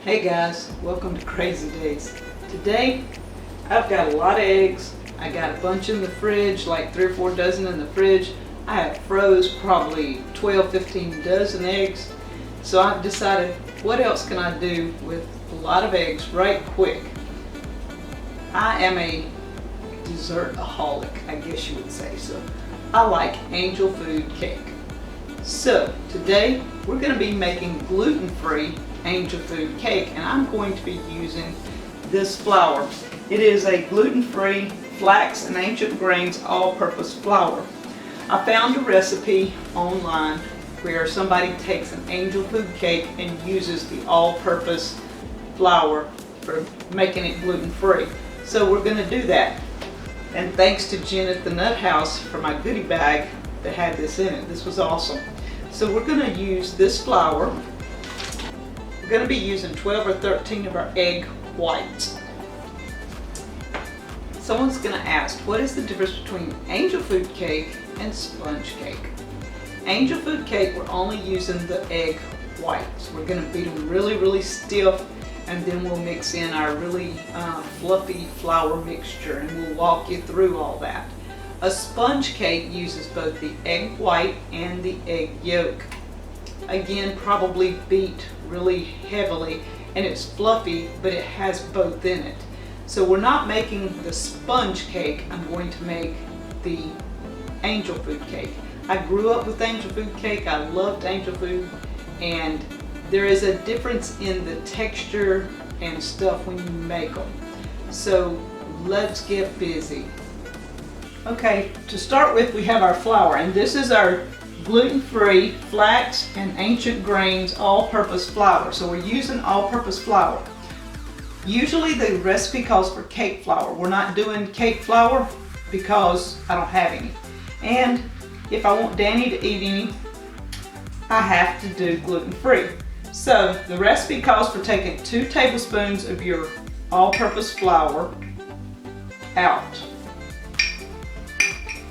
Hey guys, welcome to Crazy Days. Today I've got a lot of eggs. I got a bunch in the fridge, like 3 or 4 dozen in the fridge. I have froze probably 12-15 dozen eggs. So I've decided, what else can I do with a lot of eggs right quick? I am a dessert-aholic, I guess you would say. So I like angel food cake. So today we're going to be making gluten-free angel food cake, and I'm going to be using this flour. It is a gluten-free flax and ancient grains all-purpose flour. I found a recipe online where somebody takes an angel food cake and uses the all-purpose flour for making it gluten-free. So we're going to do that. And thanks to Jen at the Nut House for my goodie bag that had this in it. This was awesome. So we're going to use this flour. We're going to be using 12 or 13 of our egg whites. Someone's going to ask, what is the difference between angel food cake and sponge cake? Angel food cake, we're only using the egg whites. We're going to beat them really stiff, and then we'll mix in our really fluffy flour mixture, and we'll walk you through all that. A sponge cake uses both the egg white and the egg yolk. Again, probably beat really heavily, and it's fluffy, but it has both in it. So we're not making the sponge cake, I'm going to make the angel food cake. I grew up with angel food cake, I loved angel food, and there is a difference in the texture and stuff when you make them. So let's get busy. Okay, to start with, we have our flour, and this is our gluten-free flax and ancient grains all-purpose flour. So we're using all-purpose flour. Usually the recipe calls for cake flour. We're not doing cake flour because I don't have any. And if I want Danny to eat any, I have to do gluten-free. So the recipe calls for taking 2 tablespoons of your all-purpose flour out.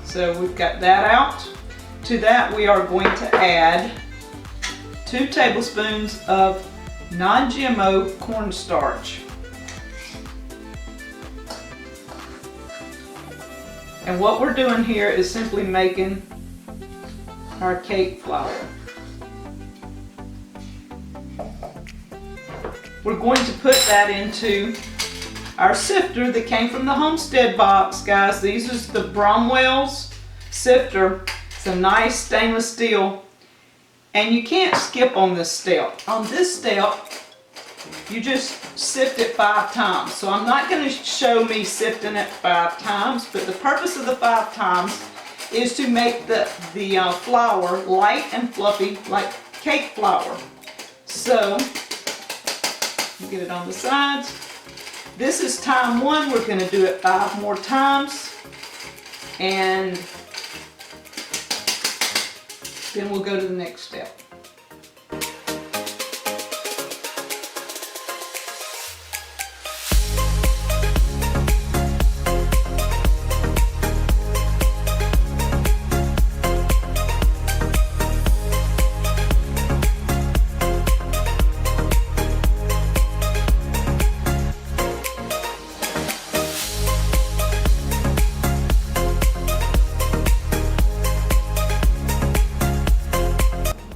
So we've got that out. To that we are going to add 2 tablespoons of non-GMO cornstarch. And what we're doing here is simply making our cake flour. We're going to put that into our sifter that came from the Homestead box, guys. These is the Bromwell's sifter. It's a nice stainless steel, and you can't skip on this step. On this step, you just sift it 5 times. So I'm not going to show me sifting it 5 times, but the purpose of the 5 times is to make the flour light and fluffy like cake flour. So, get it on the sides. This is time 1. We're going to do it 5 more times, and then we'll go to the next step.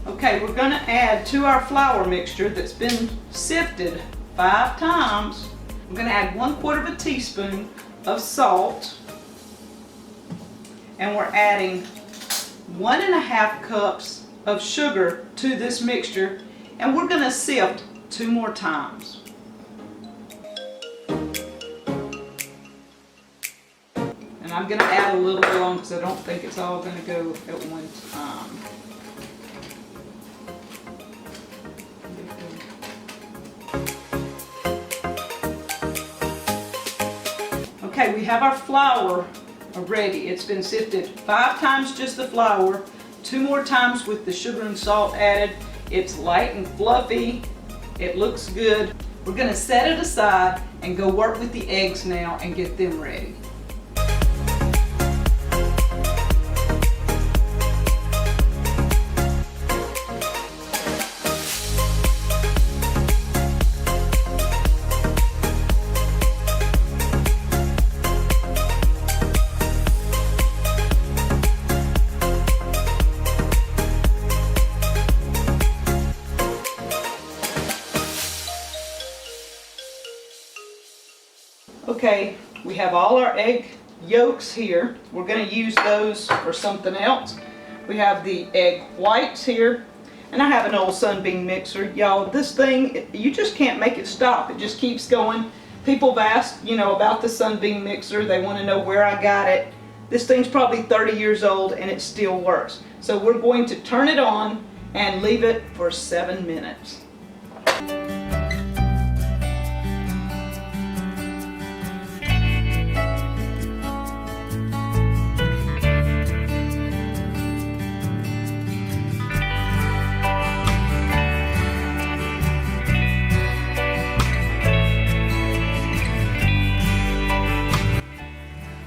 Okay, we're going to add to our flour mixture that's been sifted 5 times, we're going to add 1/4 teaspoon of salt, and we're adding 1½ cups of sugar to this mixture, and we're going to sift 2 more times. And I'm going to add a little bit on because I don't think it's all going to go at one time. Okay, we have our flour ready. It's been sifted 5 times just the flour, 2 more times with the sugar and salt added. It's light and fluffy. It looks good. We're going to set it aside and go work with the eggs now and get them ready. Okay, we have all our egg yolks here. We're going to use those for something else. We have the egg whites here, and I have an old sunbeam mixer. Y'all, this thing, you just can't make it stop. It just keeps going. People have asked, you know, about the sunbeam mixer. They want to know where I got it. This thing's probably 30 years old and it still works. So we're going to turn it on and leave it for 7 minutes.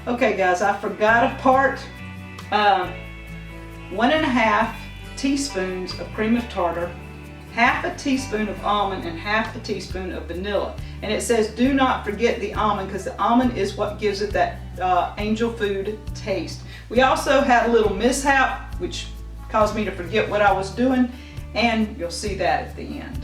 Okay guys, I forgot a part. 1.5 teaspoons of cream of tartar, half a teaspoon of almond, and half a teaspoon of vanilla. And it says do not forget the almond, because the almond is what gives it that angel food taste. We also had a little mishap which caused me to forget what I was doing, and you'll see that at the end.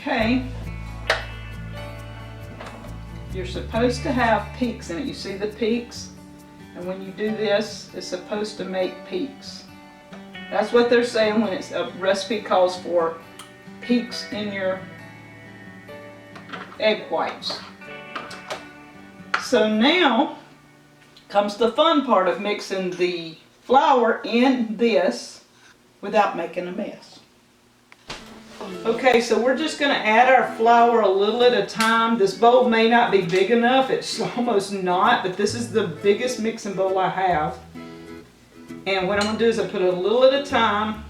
Okay, you're supposed to have peaks in it. You see the peaks? And when you do this, it's supposed to make peaks. That's what they're saying when it's a recipe calls for peaks in your egg whites. So now comes the fun part of mixing the flour in this without making a mess. Okay, so we're just going to add our flour a little at a time. This bowl may not be big enough. It's almost not, but this is the biggest mixing bowl I have. And what I'm going to do is I put it a little at a time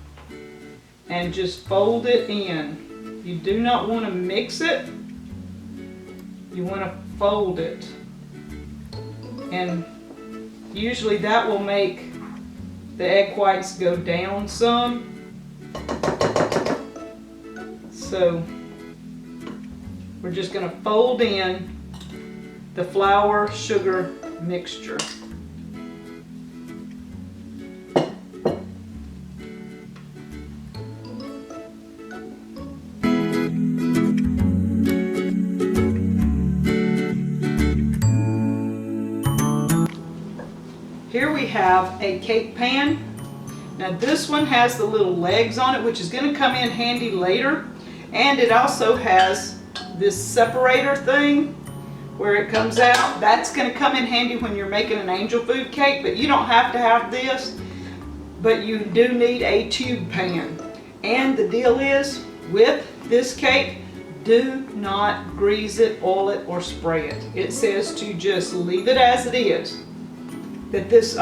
and just fold it in. You do not want to mix it. You want to fold it. And usually that will make the egg whites go down some. So we're just going to fold in the flour sugar mixture. Here we have a cake pan. Now this one has the little legs on it, which is going to come in handy later. And it also has this separator thing where it comes out. That's going to come in handy when you're making an angel food cake, but you don't have to have this. But you do need a tube pan. And the deal is, with this cake, do not grease it, oil it, or spray it. It says to just leave it as it is. That this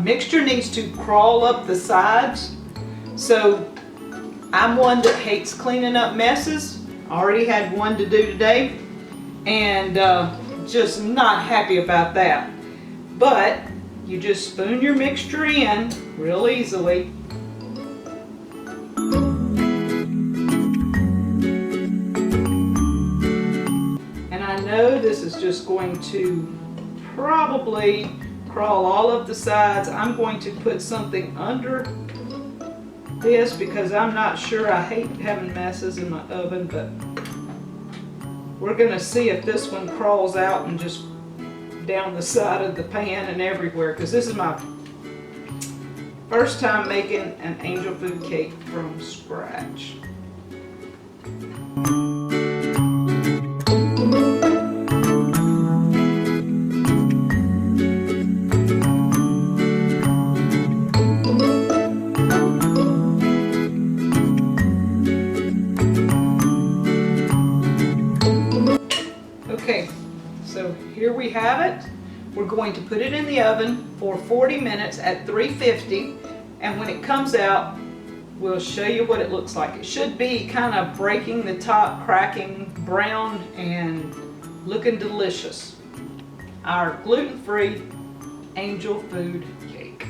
mixture needs to crawl up the sides. So I'm one that hates cleaning up messes. I already had one to do today, and just not happy about that. But you just spoon your mixture in real easily. And I know this is just going to probably crawl all up the sides. I'm going to put something under this because I'm not sure. I hate having messes in my oven, but we're going to see if this one crawls out and just down the side of the pan and everywhere, because this is my first time making an angel food cake from scratch. Okay, so here we have it. We're going to put it in the oven for 40 minutes at 350, and when it comes out, we'll show you what it looks like. It should be kind of breaking the top, cracking, brown, and looking delicious. Our gluten-free angel food cake.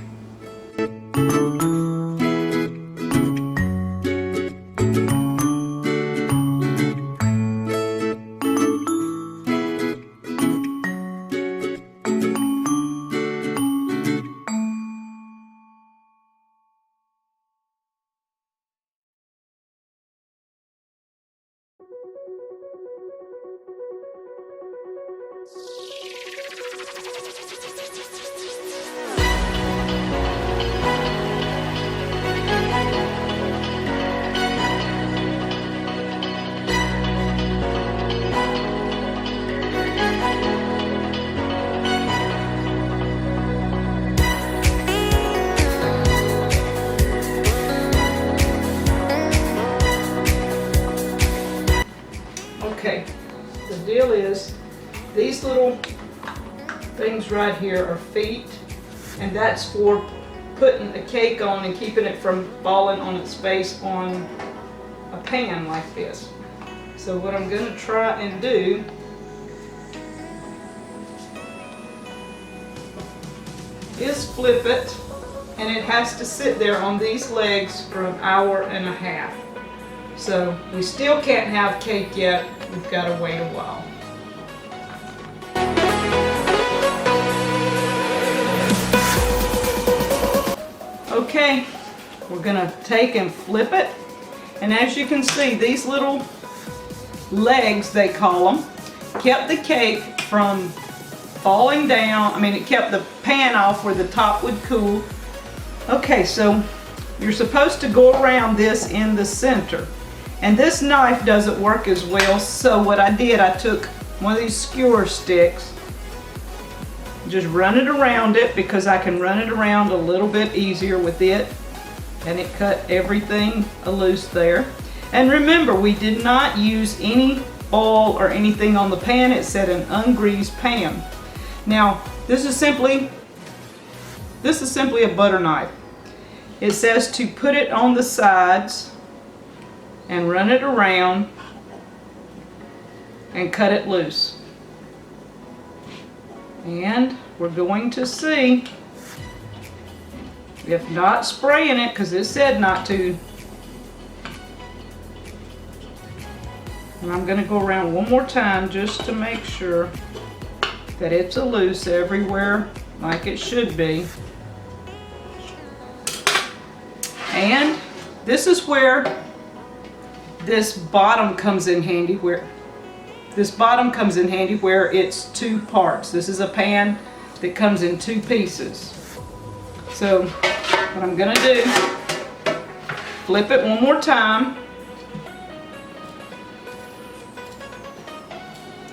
Okay, the deal is these little things right here are feet, and that's for putting a cake on and keeping it from falling on its face on a pan like this. So what I'm going to try and do is flip it, and it has to sit there on these legs for an hour and a half. So we still can't have cake yet. We've got to wait a while. Okay, we're gonna take and flip it. And as you can see, these little legs, they call them, kept the cake from falling down. I mean, it kept the pan off where the top would cool. Okay, so you're supposed to go around this in the center. And this knife doesn't work as well, so what I did, I took one of these skewer sticks, just run it around it because I can run it around a little bit easier with it, and it cut everything loose there. And remember, we did not use any oil or anything on the pan. It said an ungreased pan. Now, this is simply a butter knife. It says to put it on the sides and run it around and cut it loose. And we're going to see, if not spraying it, because it said not to. And I'm going to go around one more time just to make sure that it's loose everywhere like it should be. And this is where this bottom comes in handy, where it's two parts. This is a pan that comes in two pieces. So what I'm gonna do, flip it one more time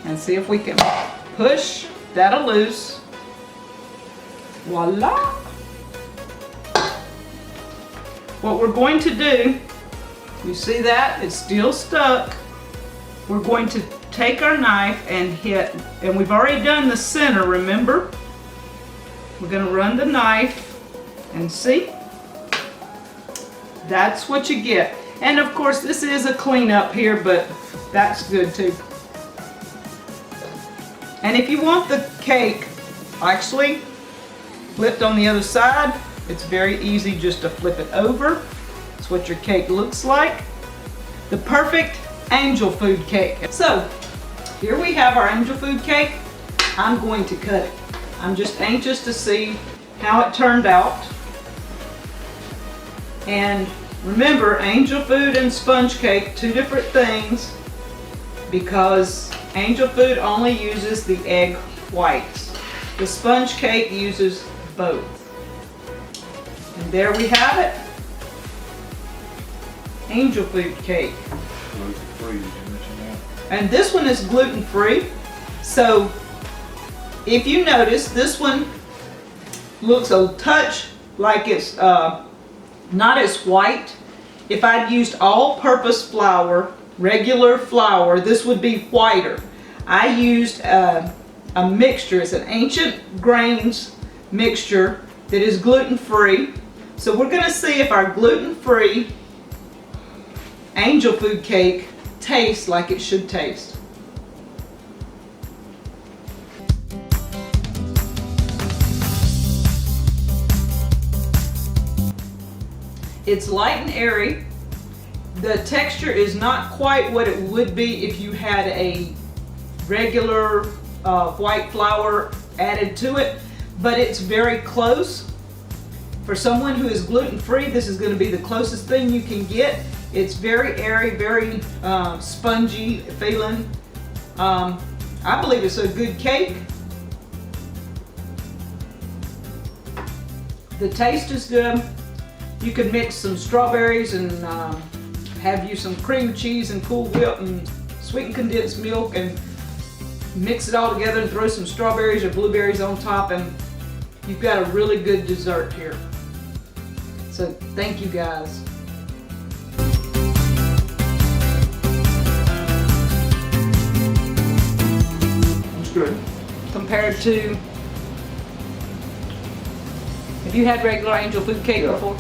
and see if we can push that loose. Voila! What we're going to do, you see that? It's still stuck. We're going to take our knife and hit, and we've already done the center, remember? We're going to run the knife and see? That's what you get. And of course, this is a cleanup here, but that's good too. And if you want the cake actually flipped on the other side, it's very easy just to flip it over. That's what your cake looks like. The perfect angel food cake. So here we have our angel food cake. I'm going to cut it. I'm just anxious to see how it turned out. And remember, angel food and sponge cake, two different things, because angel food only uses the egg whites. The sponge cake uses both. And there we have it. Angel food cake. Gluten-free, did you mention that? And this one is gluten-free. So if you notice, this one looks a touch like it's not as white. If I'd used all-purpose flour, regular flour, this would be whiter. I used a mixture. It's an ancient grains mixture that is gluten-free. So we're gonna see if our gluten-free angel food cake tastes like it should taste. It's light and airy. The texture is not quite what it would be if you had a regular white flour added to it, but it's very close. For someone who is gluten-free, this is going to be the closest thing you can get. It's very airy, very spongy feeling. I believe it's a good cake. The taste is good. You could mix some strawberries and have you some cream cheese and Cool Whip and sweetened condensed milk and mix it all together and throw some strawberries or blueberries on top, and you've got a really good dessert here. So thank you guys. It's good. Compared to, have you had regular angel food cake Yeah. before?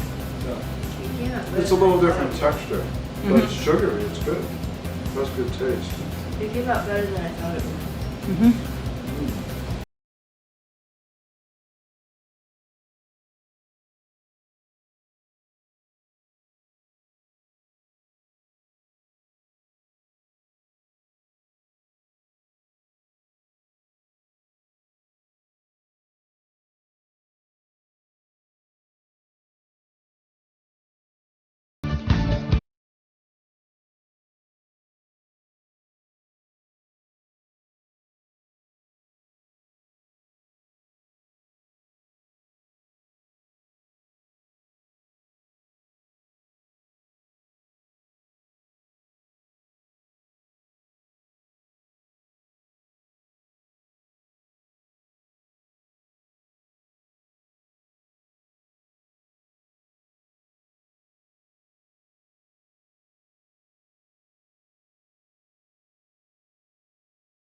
Yeah. It's a little different texture, but it's sugary. It's good. It has good taste. It came out better than I thought it would. Mm-hmm.